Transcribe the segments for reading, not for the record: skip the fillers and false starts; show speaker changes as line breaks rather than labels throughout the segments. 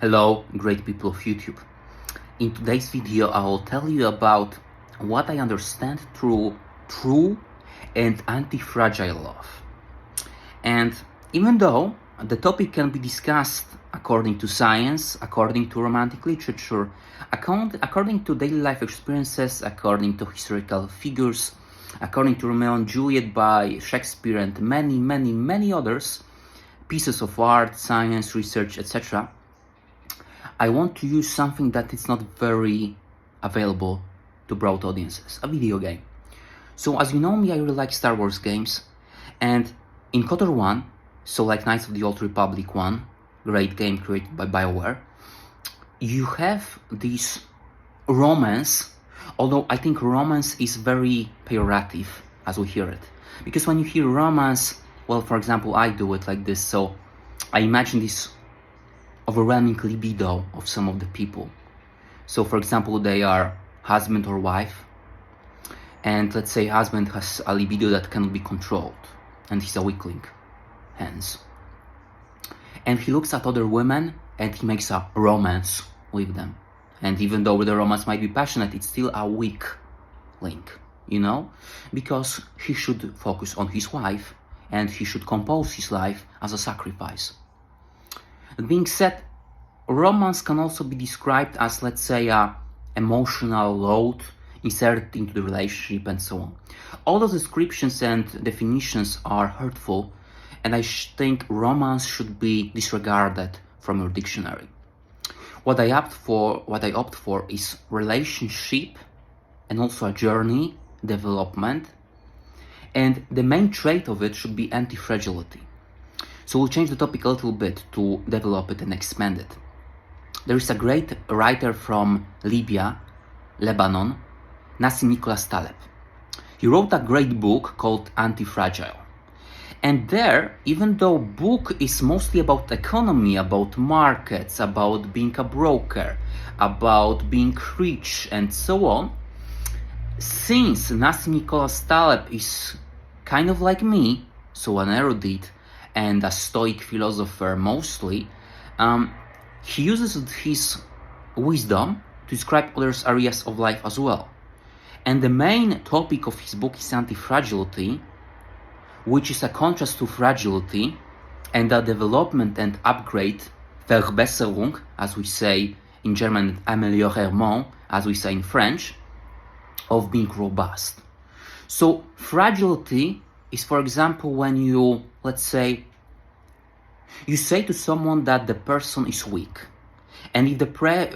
Hello, great people of YouTube. In today's video, I will tell you about what I understand through true and anti-fragile love. And even though the topic can be discussed according to science, according to romantic literature, according to daily life experiences, according to historical figures, according to Romeo and Juliet by Shakespeare and many others, pieces of art, science, research, etc., I want to use something that is not very available to broad audiences, a video game. So as you know me, I really like Star Wars games, and in KotOR 1, so like Knights of the Old Republic 1, great game created by BioWare, you have this romance, although I think romance is very pejorative as we hear it. Because when you hear romance, well, for example, I do it like this, so I imagine this overwhelming libido of some of the people. So for example, they are husband or wife, and let's say husband has a libido that cannot be controlled, and he's a weakling, hence. And he looks at other women and he makes a romance with them. And even though the romance might be passionate, it's still a weak link, you know? Because he should focus on his wife and he should compose his life as a sacrifice. That being said, romance can also be described as, let's say, a emotional load inserted into the relationship and so on. All those descriptions and definitions are hurtful, and I think romance should be disregarded from your dictionary. What I opt for is relationship and also a journey, development, and the main trait of it should be antifragility. So we'll change the topic a little bit to develop it and expand it. There is a great writer from Libya, Lebanon, NASIM NICHOLAS TALEB. He wrote a great book called Antifragile. And there, even though book is mostly about economy, about markets, about being a broker, about being rich and so on, since NASIM NICHOLAS TALEB is kind of like me, so an erudite, and a Stoic philosopher mostly, he uses his wisdom to describe other areas of life as well. And the main topic of his book is antifragility, which is a contrast to fragility and a development and upgrade, Verbesserung, as we say in German, Améliorement, as we say in French, of being robust. So fragility is, for example, when you, let's say, you say to someone that the person is weak. And if the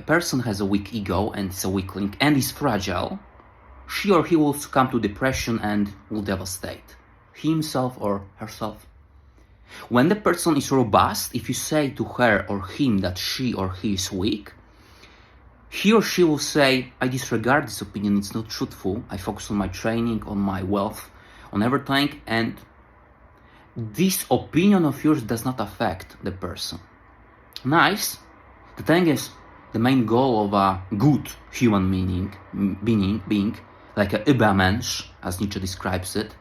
person has a weak ego and is a weakling and is fragile, she or he will succumb to depression and will devastate himself or herself. When the person is robust, if you say to her or him that she or he is weak, he or she will say, I disregard this opinion, it's not truthful, I focus on my training, on my wealth, on everything, and this opinion of yours does not affect the person. Nice. The thing is, the main goal of a good human being, like a Übermensch, as Nietzsche describes it,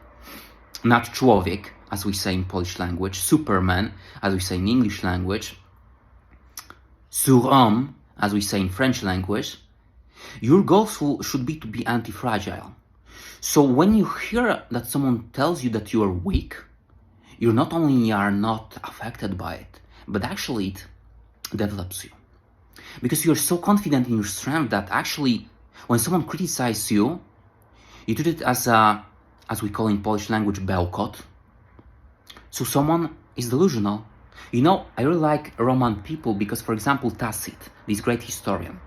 not człowiek, as we say in Polish language, Superman, as we say in English language, surhomme, as we say in French language, your goal should be to be anti-fragile. So when you hear that someone tells you that you are weak, you not only are not affected by it, but actually it develops you. Because you're so confident in your strength that actually, when someone criticizes you, you treat it as a, as we call in Polish language, bełkot. So someone is delusional. You know, I really like Roman people because, for example, Tacit, this great historian,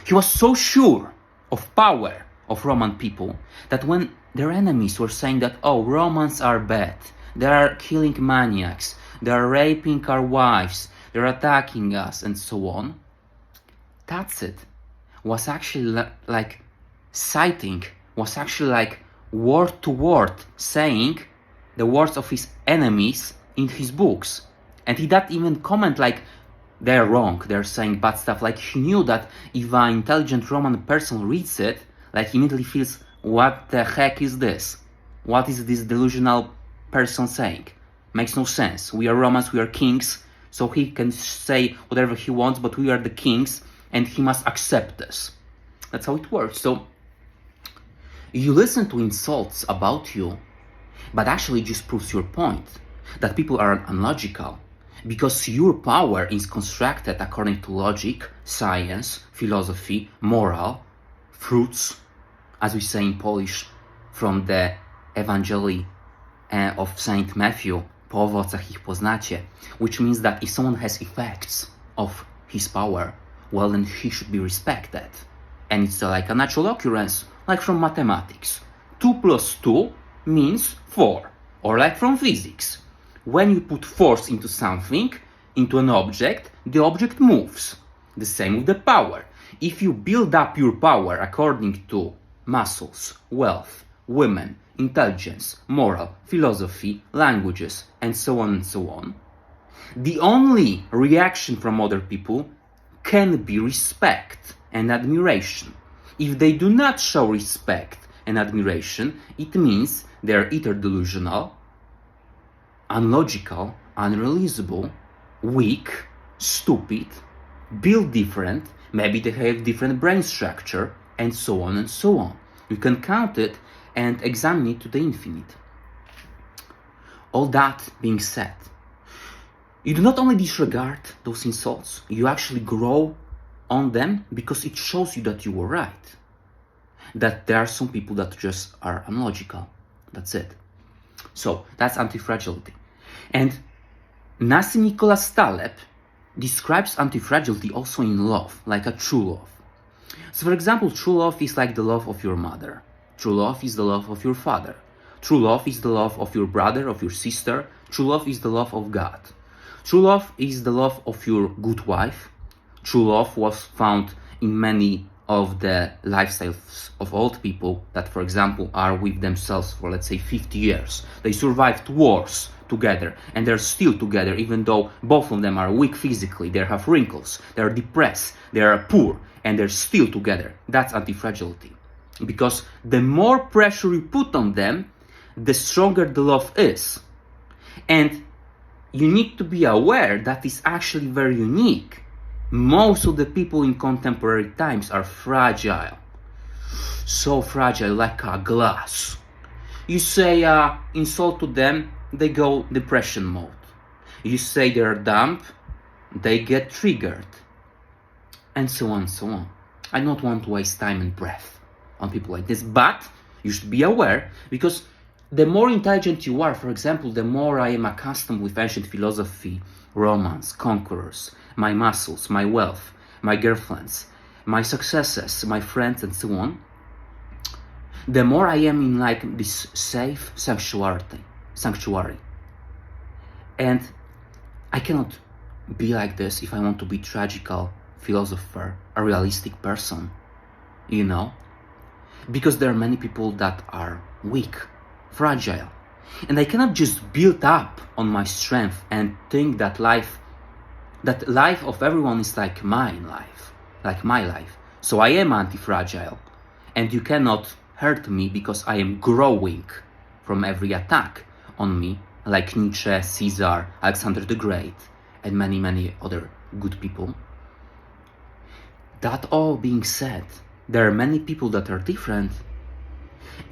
he was so sure of power of Roman people that when their enemies were saying that, oh, Romans are bad, they are killing maniacs, they are raping our wives, they're attacking us, and so on, Tacit was actually like citing, was actually like word to word saying the words of his enemies in his books. And he didn't even comment like, they're wrong, they're saying bad stuff. Like he knew that if an intelligent Roman person reads it, like he immediately feels, what the heck is this? What is this delusional person saying? Makes no sense. We are Romans, we are kings, So he can say whatever he wants, but we are the kings and he must accept us. That's how it works. So you listen to insults about you, but actually just proves your point that people are unlogical, because your power is constructed according to logic, science, philosophy, moral, fruits, as we say in Polish, from the Evangelii of Saint Matthew, po owocach ich poznacie, which means that if someone has effects of his power, well, then he should be respected. And it's like a natural occurrence, like from mathematics. 2 plus 2 means 4. Or like from physics. When you put force into something, into an object, the object moves. The same with the power. If you build up your power according to muscles, wealth, women, intelligence, moral, philosophy, languages, and so on, the only reaction from other people can be respect and admiration. If they do not show respect and admiration, it means they're either delusional, unlogical, unrealizable, weak, stupid, built different, maybe they have different brain structure, and so on and so on. You can count it and examine it to the infinite. All that being said, you do not only disregard those insults, you actually grow on them, because it shows you that you were right. That there are some people that just are unlogical. That's it. So that's antifragility. And NASIM NICHOLAS TALEB describes antifragility also in love, like a true love. So for example, true love is like the love of your mother. True love is the love of your father. True love is the love of your brother, of your sister. True love is the love of God. True love is the love of your good wife. True love was found in many of the lifestyles of old people that, for example, are with themselves for, let's say, 50 years. They survived wars together and they're still together, even though both of them are weak physically, they have wrinkles, they're depressed, they are poor, and they're still together. That's antifragility. Because the more pressure you put on them, the stronger the love is. And you need to be aware that it's actually very unique. Most of the people in contemporary times are fragile. So fragile, like a glass. You say insult to them, they go depression mode. You say they're dumb, they get triggered. And so on, so on. I don't want to waste time and breath on people like this, but you should be aware, because the more intelligent you are, for example, the more I am accustomed with ancient philosophy, romance, conquerors, my muscles, my wealth, my girlfriends, my successes, my friends, and so on, the more I am in like this safe sanctuary. And I cannot be like this if I want to be tragical philosopher, a realistic person, you know? Because there are many people that are weak, fragile. And I cannot just build up on my strength and think that life of everyone is like my life. So I am anti-fragile, and you cannot hurt me because I am growing from every attack on me, like Nietzsche, Caesar, Alexander the Great, and many, many other good people. That all being said, there are many people that are different,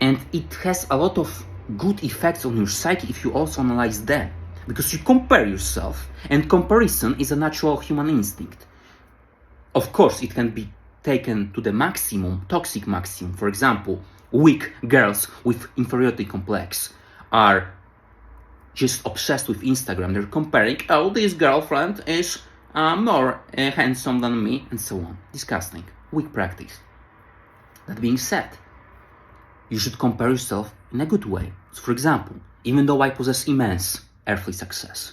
and it has a lot of good effects on your psyche if you also analyze them. Because you compare yourself, and comparison is a natural human instinct. Of course, it can be taken to the maximum, toxic maximum. For example, weak girls with inferiority complex are just obsessed with Instagram. They're comparing, oh, this girlfriend is more handsome than me, and so on. Disgusting. Weak practice. That being said, you should compare yourself in a good way. So for example, even though I possess immense earthly success,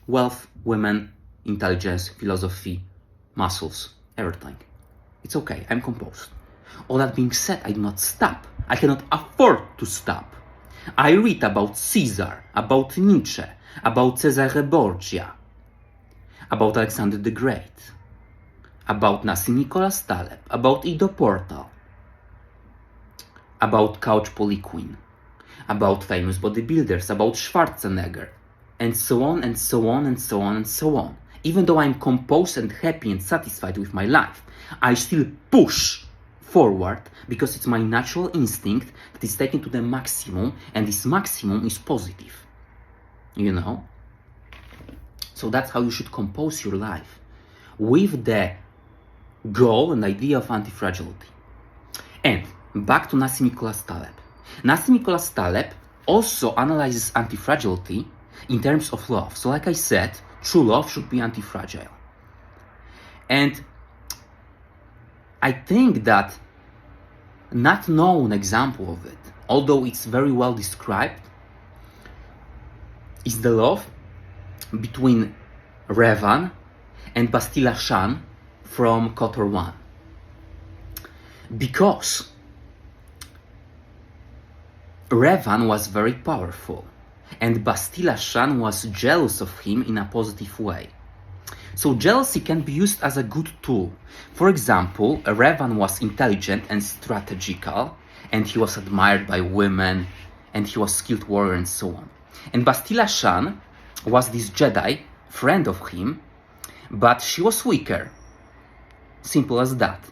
wealth, women, intelligence, philosophy, muscles, everything, it's okay, I'm composed. All that being said, I do not stop. I cannot afford to stop. I read about Caesar, about Nietzsche, about Cesare Borgia, about Alexander the Great, about NASIM NICHOLAS TALEB, about Ido Portal, about Couch Polyqueen, about famous bodybuilders, about Schwarzenegger, and so on and so on and so on and so on. Even though I'm composed and happy and satisfied with my life, I still push forward because it's my natural instinct that is taken to the maximum, and this maximum is positive. You know? So that's how you should compose your life, with the goal and idea of antifragility. And back to NASIM NICHOLAS TALEB. NASIM NICHOLAS TALEB also analyzes antifragility in terms of love. So like I said, true love should be antifragile. And I think that not known example of it, although it's very well described, is the love between Revan and Bastila from KotOR 1. Because Revan was very powerful and Bastila was jealous of him in a positive way. So jealousy can be used as a good tool. For example, Revan was intelligent and strategical, and he was admired by women, and he was a skilled warrior and so on. And Bastila was this Jedi, friend of him, but she was weaker. Simple as that.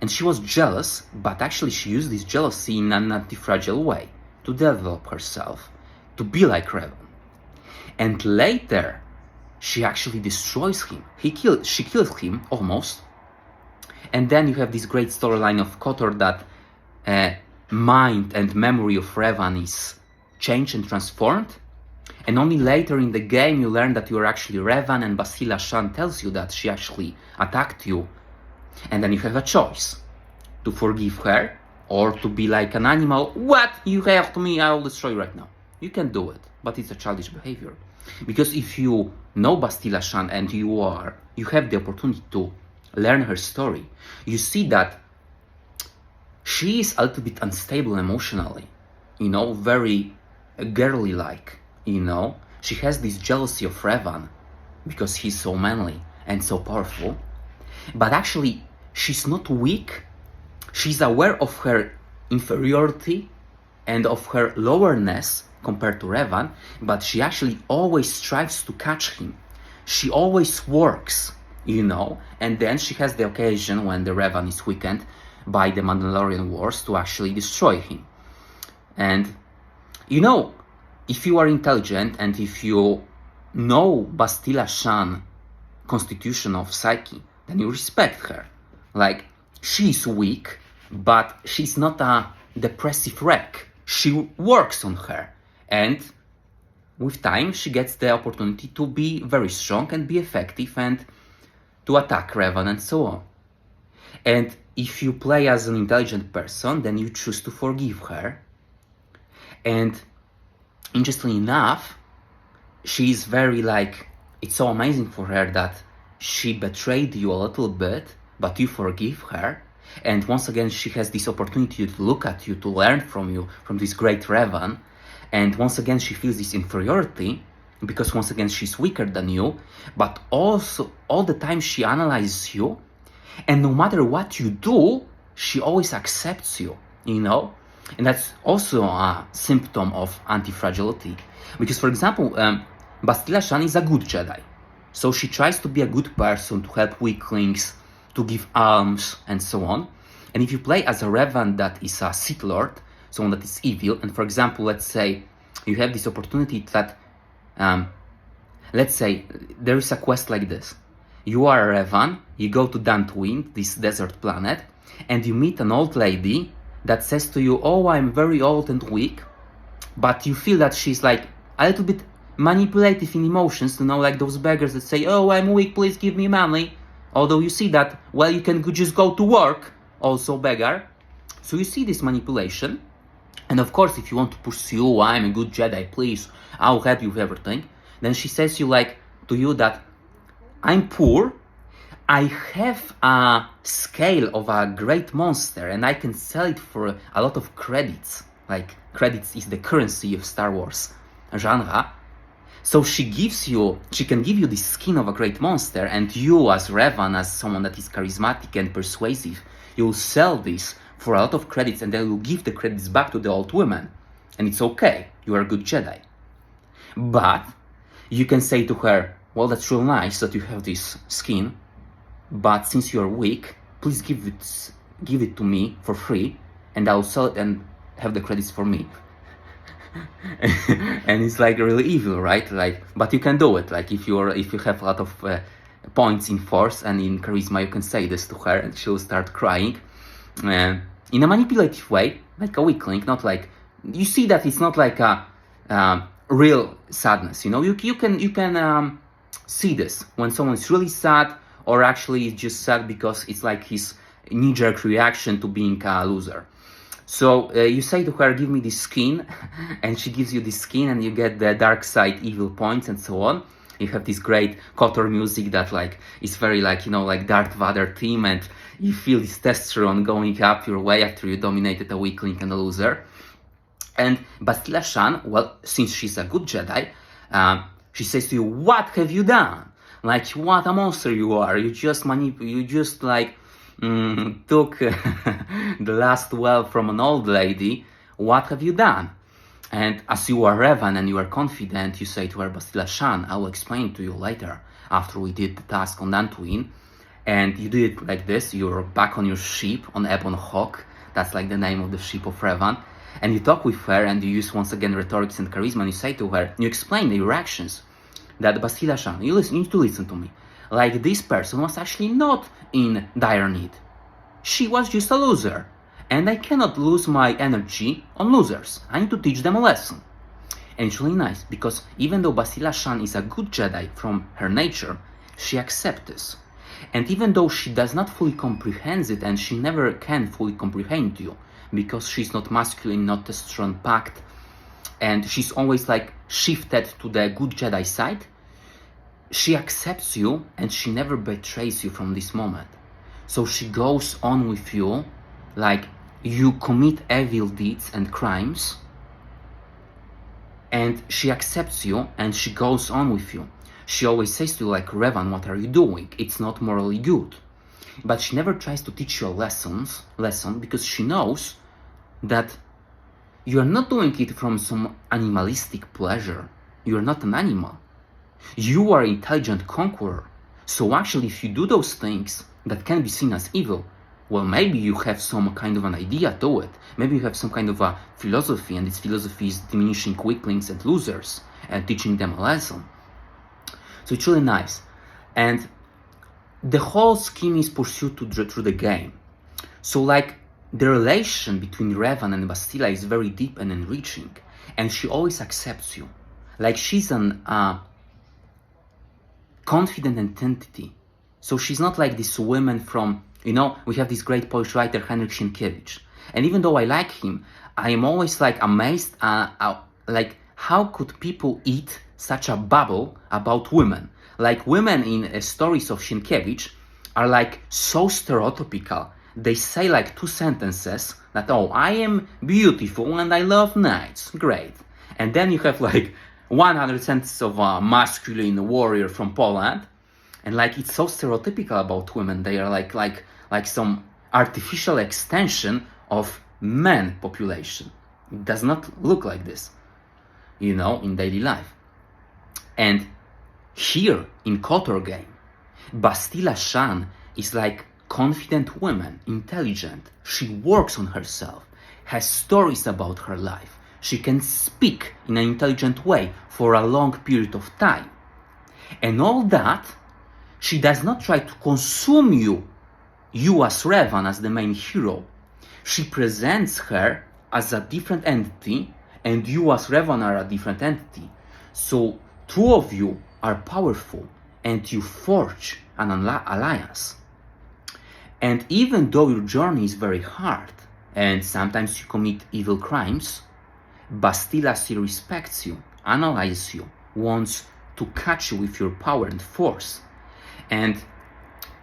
And she was jealous, but actually she used this jealousy in an anti-fragile way to develop herself, to be like Revan. And later, she actually destroys him. She kills him, almost. And then you have this great storyline of KotOR that mind and memory of Revan is changed and transformed. And only later in the game you learn that you are actually Revan, and Bastila tells you that she actually attacked you. And then you have a choice, to forgive her or to be like an animal. What? You helped me, I will destroy you right now. You can do it, but it's a childish behavior. Because if you know Bastila and you have the opportunity to learn her story, you see that she is a little bit unstable emotionally, you know, very girly-like, you know. She has this jealousy of Revan because he's so manly and so powerful. But actually, she's not weak. She's aware of her inferiority and of her lowerness compared to Revan, but she actually always strives to catch him. She always works, you know, and then she has the occasion when the Revan is weakened by the Mandalorian Wars to actually destroy him. And, you know, if you are intelligent and if you know Bastila constitution of Psyche, then you respect her. Like, she's weak, but she's not a depressive wreck. She works on her. And with time, she gets the opportunity to be very strong and be effective and to attack Revan and so on. And if you play as an intelligent person, then you choose to forgive her. And interestingly enough, she's very like, it's so amazing for her that she betrayed you a little bit, but you forgive her. And once again, she has this opportunity to look at you, to learn from you, from this great Revan. And once again, she feels this inferiority because once again, she's weaker than you. But also, all the time, she analyzes you. And no matter what you do, she always accepts you, you know? And that's also a symptom of antifragility. Because, for example, Bastila is a good Jedi. So she tries to be a good person, to help weaklings, to give alms, and so on. And if you play as a Revan that is a Sith Lord, someone that is evil, and for example, let's say you have this opportunity that, let's say there is a quest like this. You are a Revan, you go to Dantooine, this desert planet, and you meet an old lady that says to you, oh, I'm very old and weak, but you feel that she's like a little bit manipulative in emotions, you know, like those beggars that say, oh, I'm weak, please give me money. Although you see that, well, you can just go to work, also beggar. So you see this manipulation. And of course, if you want to pursue, I'm a good Jedi, please, I'll help you with everything. Then she says to you that I'm poor, I have a scale of a great monster and I can sell it for a lot of credits. Like, credits is the currency of Star Wars genre. So she can give you the skin of a great monster, and you as Revan, as someone that is charismatic and persuasive, you'll sell this for a lot of credits and then you'll give the credits back to the old woman. And it's okay, you are a good Jedi. But you can say to her, well, that's real nice that you have this skin, but since you're weak, please give it to me for free, and I'll sell it and have the credits for me. And it's like really evil, right? Like, but you can do it. Like if you have a lot of points in force and in charisma, you can say this to her, and she'll start crying in a manipulative way, like a weakling. Not like, you see that it's not like a real sadness. You know, you can see this when someone's really sad, or actually it's just sad because it's like his knee-jerk reaction to being a loser. So you say to her, give me this skin, and she gives you this skin, and you get the dark side evil points and so on. You have this great KotOR music that like is very like, you know, like Darth Vader theme, and you feel this testosterone going up your way after you dominated a weakling and a loser. And Bastila Shan, well, since she's a good Jedi, she says to you, what have you done? Like, what a monster you are. You just like took the last wealth from an old lady. What have you done? And as you are Revan and you are confident, you say to her, Bastila Shan, I will explain to you later after we did the task on Dantooine. And you do it like this. You're back on your ship, on Ebon Hawk. That's like the name of the ship of Revan. And you talk with her, and you use once again rhetorics and charisma, and you say to her, you explain your actions, that Bastila Shan, you need to listen to me. Like, this person was actually not in dire need. She was just a loser. And I cannot lose my energy on losers. I need to teach them a lesson. And it's really nice, because even though Bastila Shan is a good Jedi from her nature, she accepts this. And even though she does not fully comprehend it, and she never can fully comprehend you, because she's not masculine, not testosterone packed, and she's always like shifted to the good Jedi side, she accepts you, and she never betrays you from this moment. So she goes on with you, like you commit evil deeds and crimes, and she accepts you, and she goes on with you. She always says to you, like, Revan, what are you doing? It's not morally good. But she never tries to teach you a lesson, because she knows that you are not doing it from some animalistic pleasure. You are not an animal. You are an intelligent conqueror. So actually, if you do those things that can be seen as evil, well, maybe you have some kind of an idea to it. Maybe you have some kind of a philosophy, and this philosophy is diminishing weaklings and losers and teaching them a lesson. So it's really nice. And the whole scheme is pursued through the game. So like the relation between Revan and Bastila is very deep and enriching. And she always accepts you. Like she's an confident entity. So she's not like this woman from, you know, we have this great Polish writer, Henryk Sienkiewicz. And even though I like him, I am always like amazed, like how could people eat such a bubble about women? Like women in stories of Sienkiewicz are like so stereotypical. They say like 2 sentences that, oh, I am beautiful and I love knights. Great. And then you have like 100 sentences of a masculine warrior from Poland. And like it's so stereotypical about women. They are like some artificial extension of men population. It does not look like this, you know, in daily life. And here in KotOR game, Bastila Shan is like confident woman, intelligent. She works on herself, has stories about her life. She can speak in an intelligent way for a long period of time. And all that, she does not try to consume you as Revan, as the main hero. She presents her as a different entity, and you as Revan are a different entity. So 2 of you are powerful, and you forge an alliance. And even though your journey is very hard, and sometimes you commit evil crimes, Bastila still respects you, analyzes you, wants to catch you with your power and force, and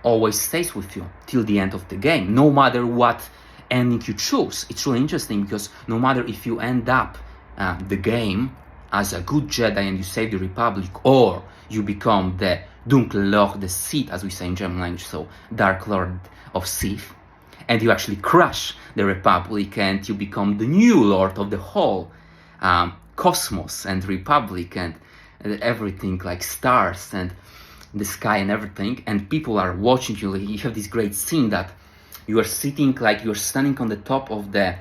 always stays with you till the end of the game, no matter what ending you choose. It's really interesting because no matter if you end up the game as a good Jedi and you save the Republic, or you become the Dunkle Lord, the Sith, as we say in German language, so Dark Lord of Sith, and you actually crush the Republic and you become the new Lord of the whole cosmos and Republic, and everything, like stars and the sky and everything, and people are watching you. You have this great scene that you are sitting, like you're standing on the top of the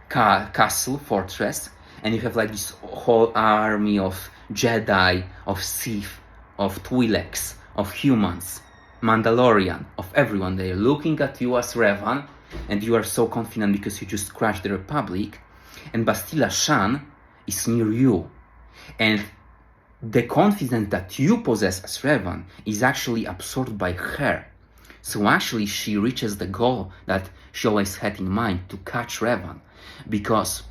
castle fortress, and you have like this whole army of Jedi, of Sith, of Twi'leks, of humans, Mandalorian, of everyone. They're looking at you as Revan, and you are so confident because you just crashed the Republic, and Bastila Shan is near you, and the confidence that you possess as Revan is actually absorbed by her. So actually she reaches the goal that she always had in mind, to catch Revan, because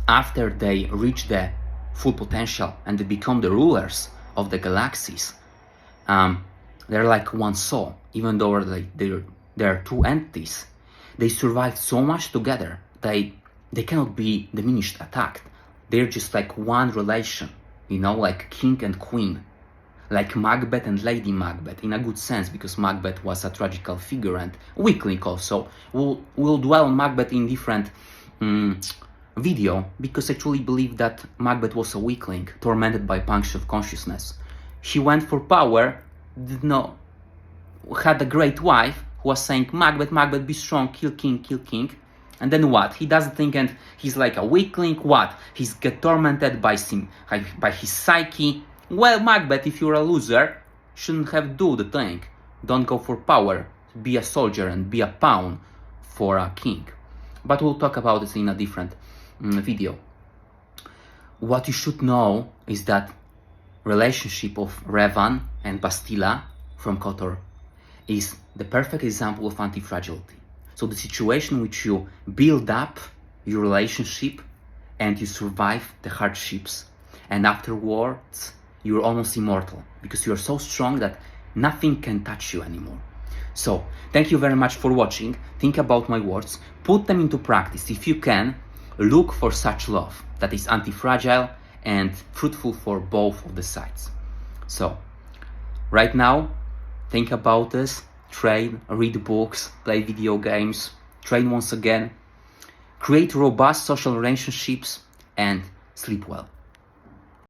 after they reach the full potential and they become the rulers of the galaxies, they're like one soul. Even though they're two entities, they survive so much together, they cannot be diminished, attacked. They're just like one relation, you know, like king and queen, like Macbeth and Lady Macbeth, in a good sense, because Macbeth was a tragical figure and weakling also. We'll dwell on Macbeth in different video, because I truly believe that Macbeth was a weakling, tormented by punch of consciousness. He went for power, had a great wife who was saying, Macbeth, Macbeth, be strong, kill king. And then what? He doesn't think, and he's like a weakling. What? He's get tormented by his psyche. Well, Macbeth, if you're a loser, shouldn't have do the thing. Don't go for power. Be a soldier and be a pawn for a king. But we'll talk about this in a different video. What you should know is that relationship of Revan and Bastila from KotOR is the perfect example of antifragility. So the situation in which you build up your relationship and you survive the hardships, and afterwards you're almost immortal because you're so strong that nothing can touch you anymore. So thank you very much for watching. Think about my words, put them into practice. If you can, look for such love that is anti-fragile and fruitful for both of the sides. So right now, think about this, train, read books, play video games, train once again, create robust social relationships, and sleep well.